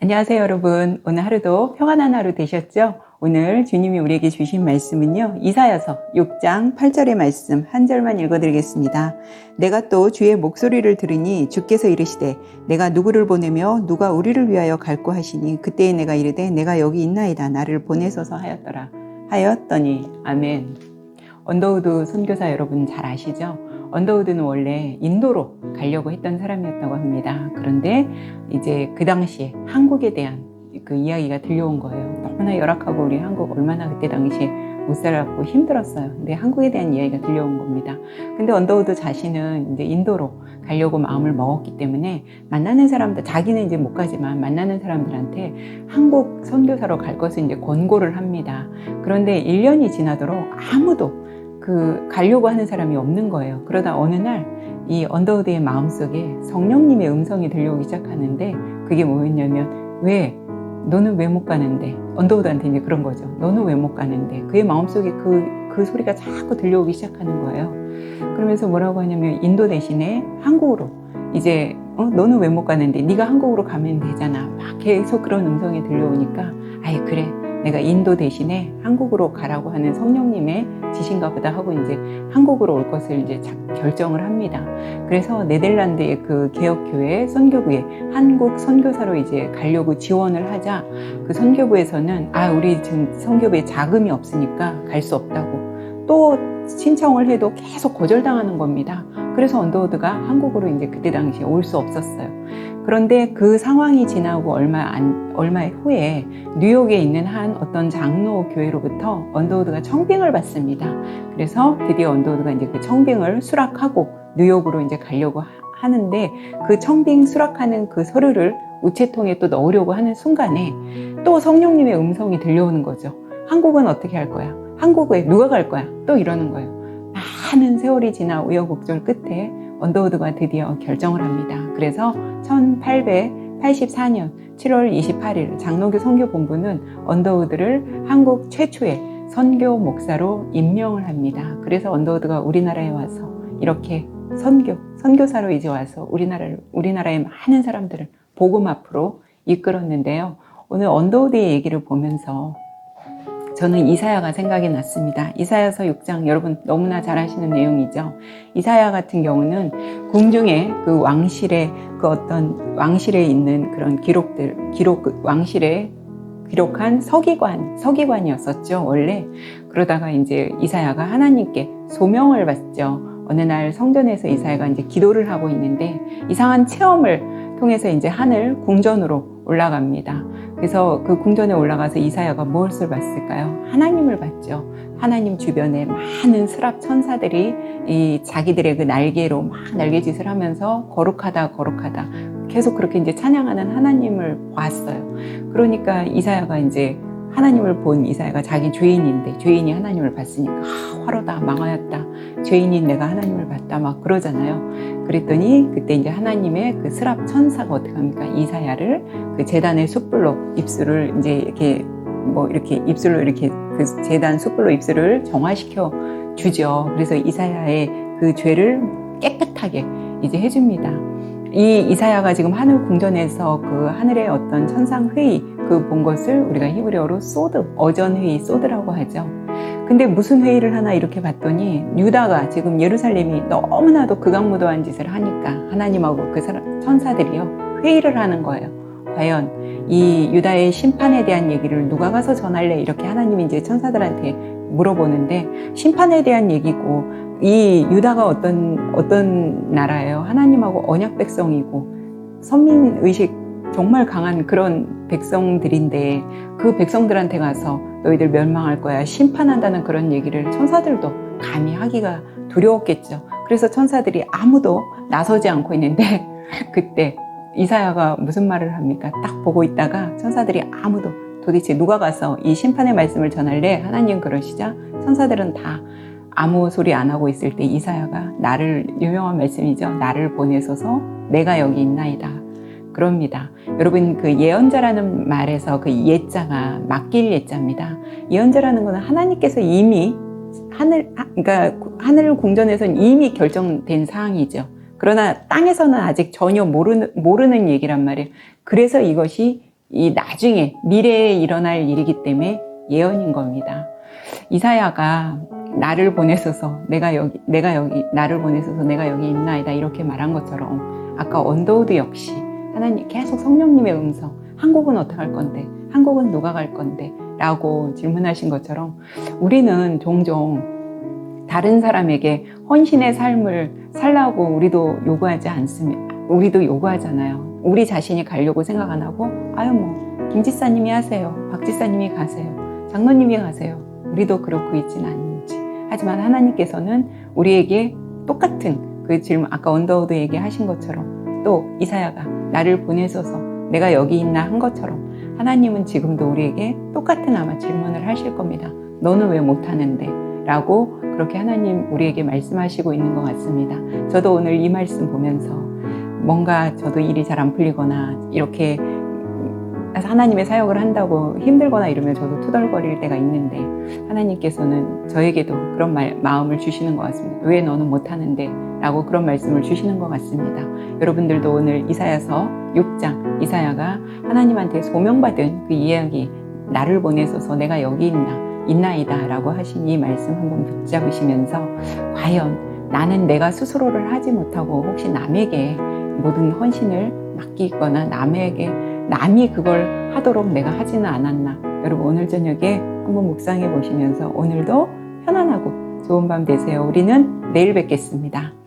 안녕하세요, 여러분. 오늘 하루도 평안한 하루 되셨죠? 오늘 주님이 우리에게 주신 말씀은요, 이사야서 6장 8절의 말씀 한 절만 읽어드리겠습니다. 내가 또 주의 목소리를 들으니 주께서 이르시되 내가 누구를 보내며 누가 우리를 위하여 갈고 하시니 그때에 내가 이르되 내가 여기 있나이다 나를 보내소서 하였더니 아멘. 언더우드 선교사 여러분 잘 아시죠? 언더우드는 원래 인도로 가려고 했던 사람이었다고 합니다. 그런데 이제 그 당시에 한국에 대한 그 이야기가 들려온 거예요. 너무나 열악하고 우리 한국 얼마나 그때 당시에 못 살았고 힘들었어요. 근데 한국에 대한 이야기가 들려온 겁니다. 근데 언더우드 자신은 이제 인도로 가려고 마음을 먹었기 때문에 만나는 사람들, 자기는 이제 못 가지만 만나는 사람들한테 한국 선교사로 갈 것을 이제 권고를 합니다. 그런데 1년이 지나도록 아무도 가려고 하는 사람이 없는 거예요. 그러다 어느 날 이 언더우드의 마음속에 성령님의 음성이 들려오기 시작하는데 그게 뭐였냐면 너는 왜 못 가는데? 언더우드한테 이제 그런 거죠. 너는 왜 못 가는데? 그의 마음속에 그 소리가 자꾸 들려오기 시작하는 거예요. 그러면서 뭐라고 하냐면 인도 대신에 한국으로 이제 너는 왜 못 가는데? 네가 한국으로 가면 되잖아. 막 계속 그런 음성이 들려오니까 아이 그래. 내가 인도 대신에 한국으로 가라고 하는 성령님의 지신가 보다 하고 이제 한국으로 올 것을 이제 결정을 합니다. 그래서 네덜란드의 그 개혁교회 선교부에 한국 선교사로 이제 가려고 지원을 하자 그 선교부에서는 우리 지금 선교부에 자금이 없으니까 갈 수 없다고 또 신청을 해도 계속 거절당하는 겁니다. 그래서 언더우드가 한국으로 이제 그때 당시에 올 수 없었어요. 그런데 그 상황이 지나고 얼마 후에 뉴욕에 있는 한 어떤 장로 교회로부터 언더우드가 청빙을 받습니다. 그래서 드디어 언더우드가 이제 그 청빙을 수락하고 뉴욕으로 이제 가려고 하는데 그 청빙 수락하는 그 서류를 우체통에 또 넣으려고 하는 순간에 또 성령님의 음성이 들려오는 거죠. 한국은 어떻게 할 거야? 한국에 누가 갈 거야? 또 이러는 거예요. 많은 세월이 지나 우여곡절 끝에 언더우드가 드디어 결정을 합니다. 그래서 1884년 7월 28일 장로교 선교본부는 언더우드를 한국 최초의 선교 목사로 임명을 합니다. 그래서 언더우드가 우리나라에 와서 이렇게 선교사로 이제 와서 우리나라의 많은 사람들을 복음 앞으로 이끌었는데요. 오늘 언더우드의 얘기를 보면서 저는 이사야가 생각이 났습니다. 이사야서 6장 여러분 너무나 잘 아시는 내용이죠. 이사야 같은 경우는 궁중의 그 왕실에 왕실에 있는 그런 왕실에 기록한 서기관이었었죠, 원래. 그러다가 이제 이사야가 하나님께 소명을 받죠. 어느 날 성전에서 이사야가 이제 기도를 하고 있는데 이상한 체험을 통해서 이제 하늘 궁전으로 올라갑니다. 그래서 그 궁전에 올라가서 이사야가 무엇을 봤을까요? 하나님을 봤죠. 하나님 주변에 많은 스랍 천사들이 자기들의 그 날개로 막 날개짓을 하면서 거룩하다 계속 그렇게 이제 찬양하는 하나님을 봤어요. 그러니까 이사야가 이제 하나님을 본 이사야가 자기 죄인인데 죄인이 하나님을 봤으니까 화로다 망하였다 죄인인 내가 하나님을 봤다 막 그러잖아요. 그랬더니 그때 이제 하나님의 그 스랍 천사가 어떻게 합니까? 이사야를 그 제단의 숯불로 입술을 이제 이렇게 입술로 이렇게 그 제단 숯불로 입술을 정화시켜 주죠. 그래서 이사야의 그 죄를 깨끗하게 이제 해줍니다. 이 이사야가 지금 하늘 궁전에서 그 하늘의 어떤 천상 회의 본 것을 우리가 히브리어로 어전 회의 소드라고 하죠. 근데 무슨 회의를 하나 이렇게 봤더니 유다가 지금 예루살렘이 너무나도 극악무도한 짓을 하니까 하나님하고 그 천사들이요 회의를 하는 거예요. 과연 이 유다의 심판에 대한 얘기를 누가 가서 전할래? 이렇게 하나님이 이제 천사들한테 물어보는데 심판에 대한 얘기고 이 유다가 어떤 나라예요? 하나님하고 언약 백성이고 선민의식 정말 강한 그런 백성들인데 그 백성들한테 가서 너희들 멸망할 거야 심판한다는 그런 얘기를 천사들도 감히 하기가 두려웠겠죠. 그래서 천사들이 아무도 나서지 않고 있는데 그때 이사야가 무슨 말을 합니까? 딱 보고 있다가 천사들이 아무도 도대체 누가 가서 이 심판의 말씀을 전할래? 하나님 그러시자 천사들은 다 아무 소리 안 하고 있을 때 이사야가 유명한 말씀이죠. 나를 보내소서 내가 여기 있나이다. 그럽니다. 여러분 그 예언자라는 말에서 그 예자가 맡길 예자입니다. 예언자라는 것은 하나님께서 이미 하늘 궁전에서는 이미 결정된 사항이죠. 그러나 땅에서는 아직 전혀 모르는 얘기란 말이에요. 그래서 이것이 이 나중에 미래에 일어날 일이기 때문에 예언인 겁니다. 이사야가 나를 보내소서 내가 여기 나를 보내소서 내가 여기 있나이다 이렇게 말한 것처럼 아까 언더우드 역시 하나님 계속 성령님의 음성, 한국은 어떻게 할 건데, 한국은 누가 갈 건데 라고 질문하신 것처럼 우리는 종종 다른 사람에게 헌신의 삶을 살라고 우리도 요구하지 않습니다. 우리도 요구하잖아요. 우리 자신이 가려고 생각 안 하고 김 지사님이 하세요, 박 지사님이 가세요, 장로님이 가세요. 우리도 그렇고 있진 않는지. 하지만 하나님께서는 우리에게 똑같은 그 질문, 아까 언더우드 얘기하신 것처럼 또 이사야가 나를 보내소서 내가 여기 있나 한 것처럼 하나님은 지금도 우리에게 똑같은 아마 질문을 하실 겁니다. 너는 왜 못하는데? 라고 그렇게 하나님 우리에게 말씀하시고 있는 것 같습니다. 저도 오늘 이 말씀 보면서 뭔가 저도 일이 잘 안 풀리거나 이렇게 하나님의 사역을 한다고 힘들거나 이러면 저도 투덜거릴 때가 있는데 하나님께서는 저에게도 그런 마음을 주시는 것 같습니다. 왜 너는 못하는데? 라고 그런 말씀을 주시는 것 같습니다. 여러분들도 오늘 이사야서 6장 이사야가 하나님한테 소명받은 그 이야기 나를 보내소서 내가 여기 있나이다 라고 하신 이 말씀 한번 붙잡으시면서 과연 나는 내가 스스로를 하지 못하고 혹시 남에게 모든 헌신을 맡기거나 남이 그걸 하도록 내가 하지는 않았나. 여러분 오늘 저녁에 한번 묵상해 보시면서 오늘도 편안하고 좋은 밤 되세요. 우리는 내일 뵙겠습니다.